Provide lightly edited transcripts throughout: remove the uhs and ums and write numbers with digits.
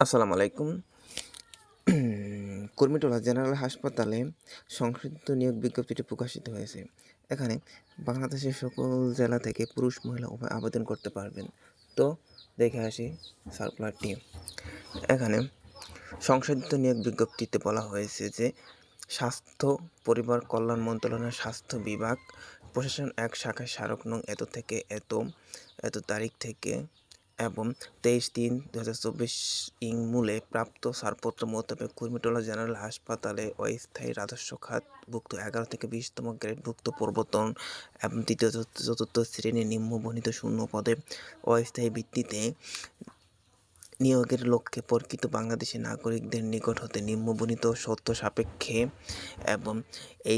আসসালামু আলাইকুম। কুর্মিটোলা জেনারেল হাসপাতালে সংশোধিত নিয়োগ বিজ্ঞপ্তিটি প্রকাশিত হয়েছে। এখানে বাংলাদেশের সকল জেলা থেকে পুরুষ মহিলা উভয় আবেদন করতে পারবেন। তো দেখে আসি সার্কুলারটি। এখানে সংশোধিত নিয়োগ বিজ্ঞপ্তিতে বলা হয়েছে যে স্বাস্থ্য পরিবার কল্যাণ মন্ত্রণালয়ের স্বাস্থ্য বিভাগ প্রশাসন ১ শাখায় স্মারক নং এত থেকে এত তারিখ থেকে এবং 23/3/2024 মূলে প্রাপ্ত ছাড়পত্র মোতাবেক কুর্মিটোলা জেনারেল হাসপাতালে অস্থায়ী রাজস্ব খাতভুক্ত 11 থেকে 20তম গ্রেডভুক্ত প্রবর্তন এবং তৃতীয় চতুর্থ শ্রেণীর নিম্নবর্ণিত শূন্য পদে অস্থায়ী ভিত্তিতে নিয়োগের লক্ষ্যে প্রকৃত বাংলাদেশি নাগরিকদের নিকট হতে নিম্নবর্ণিত শর্ত সাপেক্ষে এবং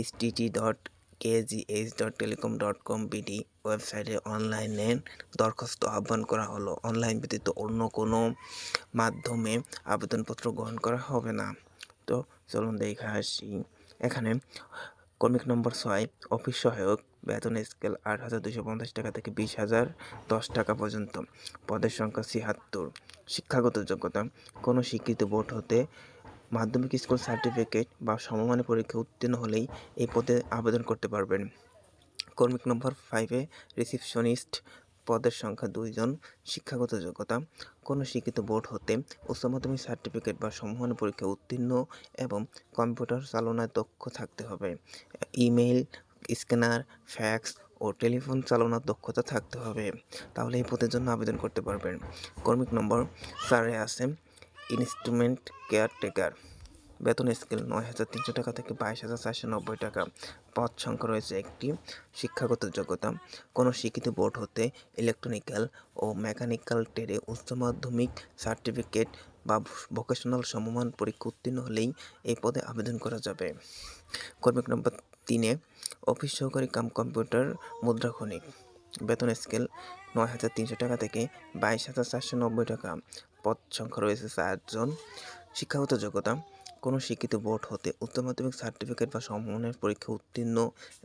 https://kgh.telecom.com/bd ওয়েবসাইটে অনলাইনে দরখাস্ত আহ্বান করা হলো। অনলাইন ব্যতীত অন্য কোনো মাধ্যমে আবেদনপত্র গ্রহণ করা হবে না। তো চলুন দেখে আসি। এখানে ক্রমিক নম্বর 6 অফিস সহায়ক বেতন স্কেল 8,250 টাকা থেকে 20,010 টাকা পর্যন্ত। পদের সংখ্যা 76। শিক্ষাগত যোগ্যতা কোনো স্বীকৃত বোর্ড হতে মাধ্যমিক স্কুল সার্টিফিকেট বা সমমানের পরীক্ষা উত্তীর্ণ হলেই এই পদে আবেদন করতে পারবেন। ক্রমিক নম্বর 5-এ রিসিপশনিস্ট পদের সংখ্যা 2 জন। শিক্ষাগত যোগ্যতা কোনো স্বীকৃত বোর্ড হতে উচ্চ মাধ্যমিক সার্টিফিকেট বা সমমানের পরীক্ষা উত্তীর্ণ এবং কম্পিউটার চালনায় দক্ষ থাকতে হবে। ইমেইল, স্ক্যানার, ফ্যাক্স ও টেলিফোন চালানোর দক্ষতা থাকতে হবে, তাহলে এই পদের জন্য আবেদন করতে পারবেন। ক্রমিক নম্বর 4-এ আছে ইনস্ট্রুমেন্ট কেয়ারটেকার। বেতন স্কেল 9,300 টাকা থেকে 22,490 টাকা। পদ সংখ্যা রয়েছে একটি। শিক্ষাগত যোগ্যতা কোনো স্বীকৃত বোর্ড হতে ইলেকট্রনিক্যাল ও মেকানিক্যাল ট্রেডে উচ্চ মাধ্যমিক সার্টিফিকেট বা ভোকেশনাল সমমান পরীক্ষা উত্তীর্ণ হলেই এই পদে আবেদন করা যাবে। ক্রমিক নম্বর 3-এ অফিস সহকারী কাম কম্পিউটার মুদ্রাক্ষণিক। বেতন স্কেল 9,300 টাকা থেকে 22,490 টাকা। পদ সংখ্যা রয়েছে 4 জন। শিক্ষাগত যোগ্যতা কোনো শিক্ষিত বোর্ড হতে উচ্চ মাধ্যমিক সার্টিফিকেট বা সমমানের পরীক্ষা উত্তীর্ণ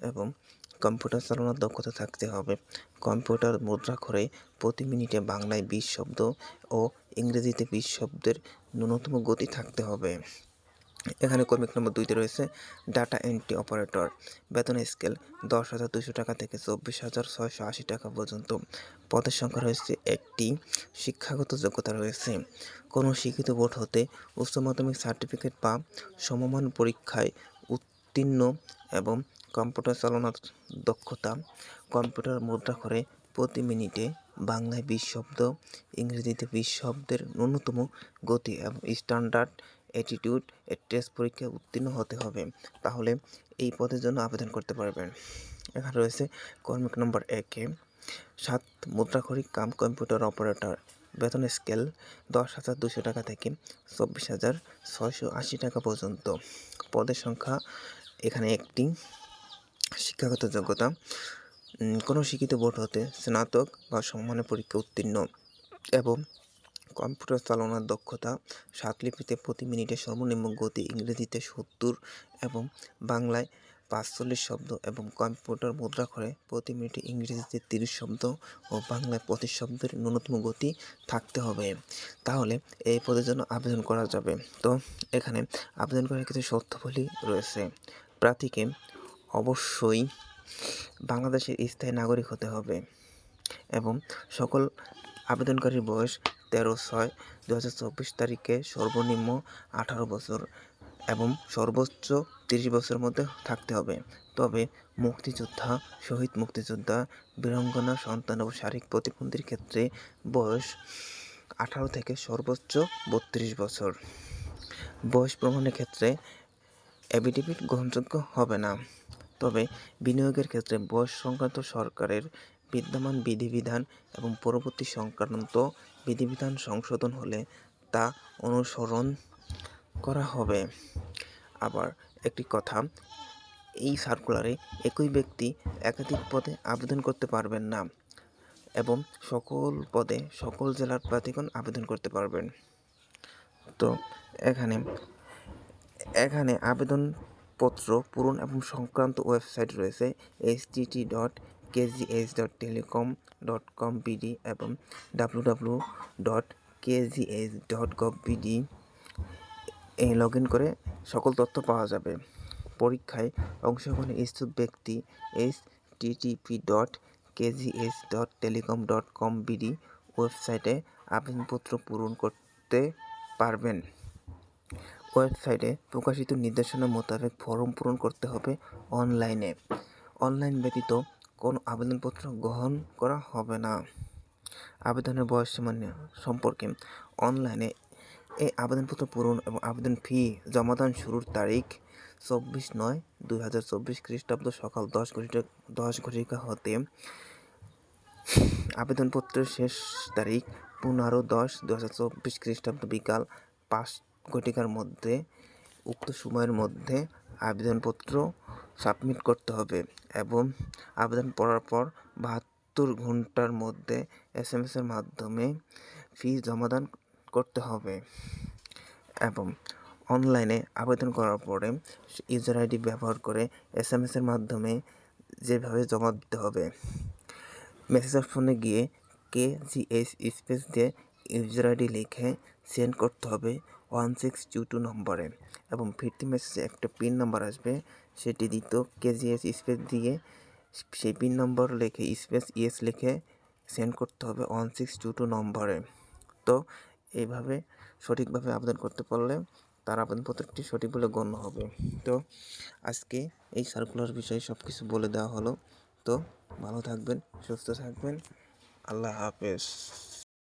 এবং কম্পিউটার চালানোর দক্ষতা থাকতে হবে। কম্পিউটার মুদ্রাক্ষরে প্রতি মিনিটে বাংলায় 20 শব্দ ও ইংরেজিতে 20 শব্দের ন্যূনতম গতি থাকতে হবে। এখানে ক্রমিক নম্বর 2-তে রয়েছে ডাটা এন্ট্রি অপারেটর। বেতন স্কেল 10,200 টাকা থেকে 24,680 টাকা পর্যন্ত। পদের সংখ্যা রয়েছে একটি। শিক্ষাগত যোগ্যতা রয়েছে কোনো শিক্ষিত বোর্ড হতে উচ্চ মাধ্যমিক সার্টিফিকেট বা সমমান পরীক্ষায় উত্তীর্ণ এবং কম্পিউটার চালানোর দক্ষতা। কম্পিউটার মুদ্রাক্ষরে প্রতি মিনিটে বাংলায় 20 শব্দ, ইংরেজিতে 20 শব্দের ন্যূনতম গতি এবং স্ট্যান্ডার্ড অ্যাটিটিউড টেস্ট পরীক্ষায় উত্তীর্ণ হতে হবে, তাহলে এই পদের জন্য আবেদন করতে পারবেন। এখানে রয়েছে ক্রমিক নম্বর 1-এ 7 মুদ্রাক্ষরিক কাম কম্পিউটার অপারেটর। বেতন স্কেল 10,200 টাকা থেকে 24,680 টাকা পর্যন্ত। পদের সংখ্যা এখানে একটি। শিক্ষাগত যোগ্যতা কোনো শিক্ষিত বোর্ড হতে স্নাতক বা সমমানের পরীক্ষা উত্তীর্ণ এবং কম্পিউটার চালানোর দক্ষতা। 7 লিপিতে প্রতি মিনিটে সর্বনিম্ন গতি ইংরেজিতে 70 এবং বাংলায় 45 শব্দ এবং কম্পিউটার মুদ্রাক্ষরে প্রতি মিনিটে ইংরেজিতে 30 শব্দ ও বাংলায় 25 শব্দের ন্যূনতম গতি থাকতে হবে, তাহলে এই পদের জন্য আবেদন করা যাবে। তো এখানে আবেদন করার কিছু শর্তাবলী রয়েছে। প্রার্থীকে অবশ্যই বাংলাদেশের স্থায়ী নাগরিক হতে হবে এবং সকল আবেদনকারীর বয়স 13/6/2024 তারিখে সর্বনিম্ন 18 বছর এবং সর্বোচ্চ 30 বছরের মধ্যে থাকতে হবে। তবে মুক্তিযোদ্ধা, শহীদ মুক্তিযোদ্ধা, বীরাঙ্গনা, সন্তান ও শারীরিক প্রতিবন্ধীর ক্ষেত্রে বয়স 18 থেকে সর্বোচ্চ 32 বছর। বয়স প্রমাণের ক্ষেত্রে অ্যাফিডেভিট গ্রহণযোগ্য হবে না। তবে বিনিয়োগের ক্ষেত্রে বয়স সংক্রান্ত সরকারের বিদ্যমান বিধিবিধান এবং পরবর্তী সংক্রান্ত বিধিবিধান সংশোধন হলে তা অনুসরণ করা হবে। আবার একটি কথা, এই সার্কুলারে একই ব্যক্তি একাধিক পদে আবেদন করতে পারবেন না এবং সকল পদে সকল জেলার প্রার্থীগণ আবেদন করতে পারবেন। তো এখানে আবেদনপত্র পূরণ এবং সংক্রান্ত ওয়েবসাইট রয়েছে htt.kgh.telecom.com/bd এবং www. kgh.gov.bd লগ ইন করে সকল তথ্য পাওয়া যাবে। পরীক্ষায় অংশগ্রহণের ইচ্ছুক ব্যক্তি http://kgh.telecom.com.bd ওয়েবসাইটে আবেদনপত্র পূরণ করতে পারবেন। ওয়েবসাইটে প্রকাশিত নির্দেশনা মোতাবেক ফর্ম পূরণ করতে হবে অনলাইনে। অনলাইন ব্যতীত কোনো আবেদনপত্র গ্রহণ করা হবে না। আবেদনের বয়সসীমা সম্পর্কে অনলাইনে এই আবেদনপত্র পূরণ এবং আবেদন ফি জমাদান শুরুর তারিখ 24/9/2024 খ্রিস্টাব্দ সকাল 10 হতে আবেদনপত্রের শেষ তারিখ 15/10/2024 খ্রিস্টাব্দ বিকাল 5 মধ্যে। উক্ত সময়ের মধ্যে আবেদনপত্র সাবমিট করতে হবে এবং আবেদন পড়ার পর 72 ঘন্টার মধ্যে SMS এর মাধ্যমে ফি জমাদান করতে হবে। এবং অনলাইনে আবেদন করার পরে ইউজার আইডি ব্যবহার করে SMS এর মাধ্যমে যেভাবে জমা দিতে হবে, মেসেজ অপশনে গিয়ে KGH স্পেস দিয়ে ইউজার আইডি লিখে সেন্ড করতে হবে 1622 নম্বরে এবং ফিরতি মেসেজে একটা পিন নাম্বার আসবে, সেটি দিত KGH স্পেস দিয়ে সেই পিন নম্বর লিখে স্পেস ইয়েস লিখে সেন্ড করতে হবে 1622 নম্বরে। তো এইভাবে সঠিকভাবে আবেদন করতে পারলে তার আবেদনপত্রটি সঠিক বলে গণ্য হবে। তো আজকে এই সার্কুলার বিষয়ে সব কিছু বলে দেওয়া হলো। তো ভালো থাকবেন, সুস্থ থাকবেন, আল্লাহ হাফেজ।